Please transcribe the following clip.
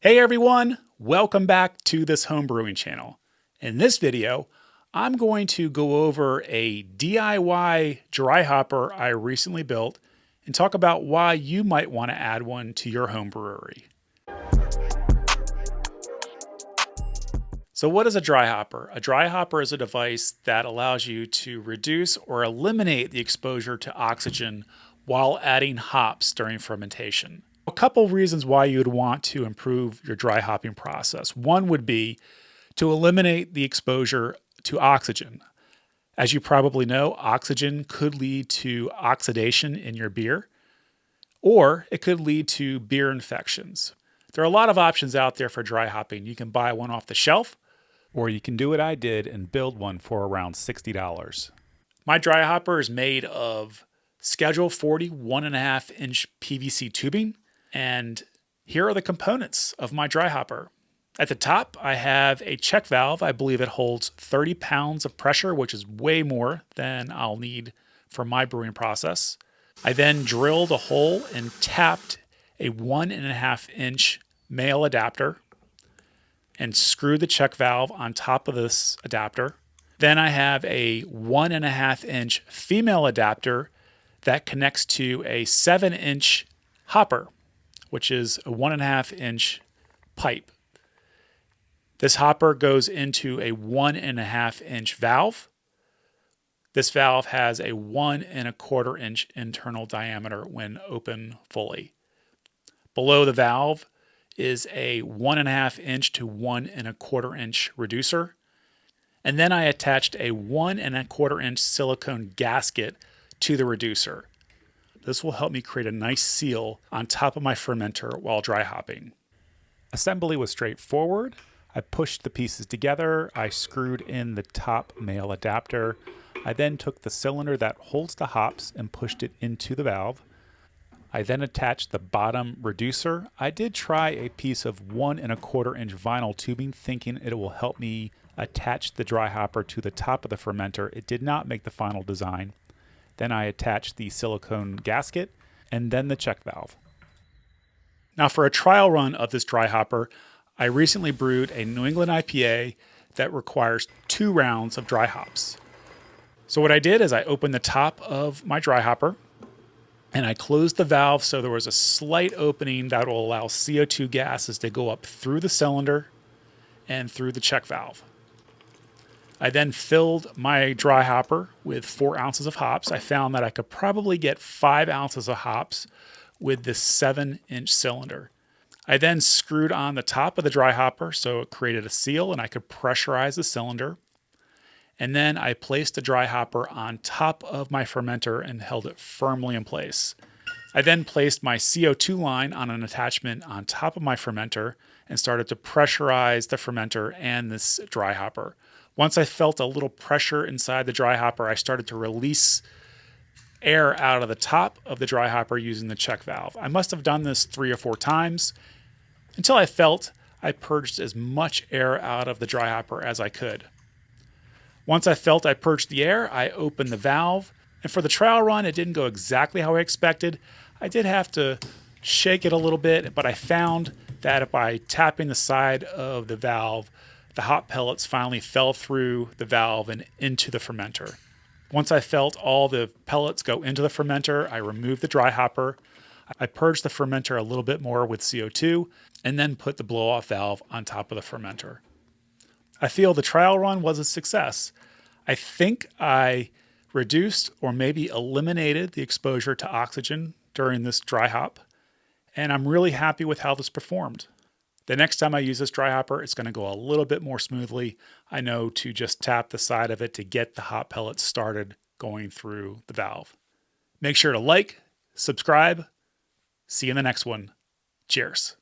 Hey everyone, welcome back to this home brewing channel. In this video, I'm going to go over a DIY dry hopper I recently built and talk about why you might want to add one to your home brewery. So what is a dry hopper? A dry hopper is a device that allows you to reduce or eliminate the exposure to oxygen while adding hops during fermentation. A couple reasons why you would want to improve your dry hopping process. One would be to eliminate the exposure to oxygen. As you probably know, oxygen could lead to oxidation in your beer, or it could lead to beer infections. There are a lot of options out there for dry hopping. You can buy one off the shelf, or you can do what I did and build one for around $60. My dry hopper is made of Schedule 40 1.5-inch PVC tubing. And here are the components of my dry hopper. At the top, I have a check valve. I believe it holds 30 pounds of pressure, which is way more than I'll need for my brewing process. I then drilled a hole and tapped a 1.5-inch male adapter and screwed the check valve on top of this adapter. Then I have a 1.5-inch female adapter that connects to a 7-inch hopper, which is a 1.5-inch pipe. This hopper goes into a 1.5-inch valve. This valve has a 1.25-inch internal diameter when open fully. Below the valve is a 1.5-inch to 1.25-inch reducer. And then I attached a 1.25-inch silicone gasket to the reducer. This will help me create a nice seal on top of my fermenter while dry hopping. Assembly was straightforward. I pushed the pieces together. I screwed in the top male adapter. I then took the cylinder that holds the hops and pushed it into the valve. I then attached the bottom reducer. I did try a piece of 1.25-inch vinyl tubing, thinking it will help me attach the dry hopper to the top of the fermenter. It did not make the final design. Then I attached the silicone gasket and then the check valve. Now for a trial run of this dry hopper, I recently brewed a New England IPA that requires 2 rounds of dry hops. So what I did is I opened the top of my dry hopper and I closed the valve so there was a slight opening that will allow CO2 gases to go up through the cylinder and through the check valve. I then filled my dry hopper with 4 ounces of hops. I found that I could probably get 5 ounces of hops with this 7-inch cylinder. I then screwed on the top of the dry hopper so it created a seal and I could pressurize the cylinder. And then I placed the dry hopper on top of my fermenter and held it firmly in place. I then placed my CO2 line on an attachment on top of my fermenter and started to pressurize the fermenter and this dry hopper. Once I felt a little pressure inside the dry hopper, I started to release air out of the top of the dry hopper using the check valve. I must have done this 3 or 4 times until I felt I purged as much air out of the dry hopper as I could. Once I felt I purged the air, I opened the valve. And for the trial run, it didn't go exactly how I expected. I did have to shake it a little bit, but I found that by tapping the side of the valve, the hop pellets finally fell through the valve and into the fermenter. Once I felt all the pellets go into the fermenter, I removed the dry hopper. I purged the fermenter a little bit more with CO2 and then put the blow-off valve on top of the fermenter. I feel the trial run was a success. I think I reduced or maybe eliminated the exposure to oxygen during this dry hop, and I'm really happy with how this performed. The next time I use this dry hopper, it's going to go a little bit more smoothly. I know to just tap the side of it to get the hop pellets started going through the valve. Make sure to like, subscribe. See you in the next one. Cheers.